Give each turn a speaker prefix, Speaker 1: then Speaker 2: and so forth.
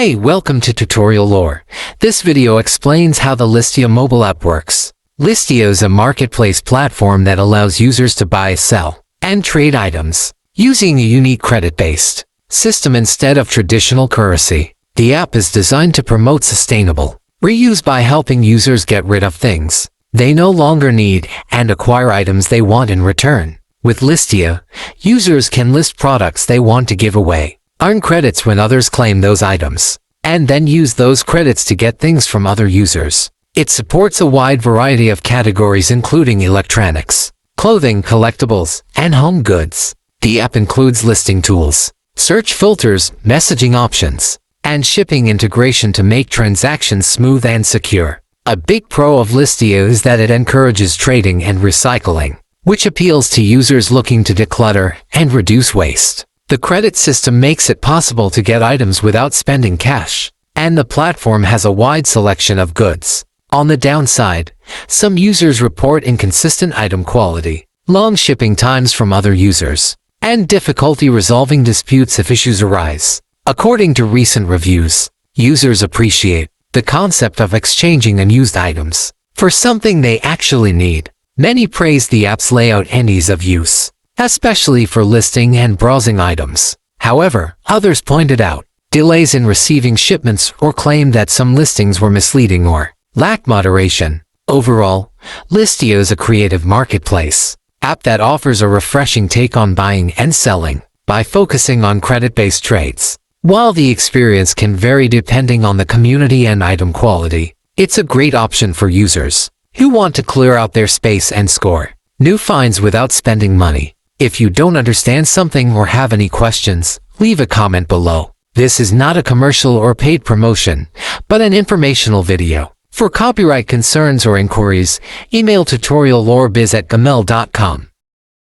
Speaker 1: Hey, welcome to Tutorial Lore. This video explains how the Listia mobile app works. Listia is a marketplace platform that allows users to buy, sell, and trade items using a unique credit-based system instead of traditional currency. The app is designed to promote sustainable reuse by helping users get rid of things they no longer need and acquire items they want in return. With Listia, users can list products they want to give away, earn credits when others claim those items, and then use those credits to get things from other users. It supports a wide variety of categories including electronics, clothing, collectibles, and home goods. The app includes listing tools, search filters, messaging options, and shipping integration to make transactions smooth and secure. A big pro of Listia is that it encourages trading and recycling, which appeals to users looking to declutter and reduce waste. The credit system makes it possible to get items without spending cash, and the platform has a wide selection of goods. On the downside, some users report inconsistent item quality, long shipping times from other users, and difficulty resolving disputes if issues arise. According to recent reviews, users appreciate the concept of exchanging unused items for something they actually need. Many praise the app's layout and ease of use, especially for listing and browsing items. However, others pointed out delays in receiving shipments or claimed that some listings were misleading or lacked moderation. Overall, Listia is a creative marketplace app that offers a refreshing take on buying and selling by focusing on credit-based trades. While the experience can vary depending on the community and item quality, it's a great option for users who want to clear out their space and score new finds without spending money. If you don't understand something or have any questions, leave a comment below. This is not a commercial or paid promotion, but an informational video. For copyright concerns or inquiries, email tutoriallorebiz@gmail.com.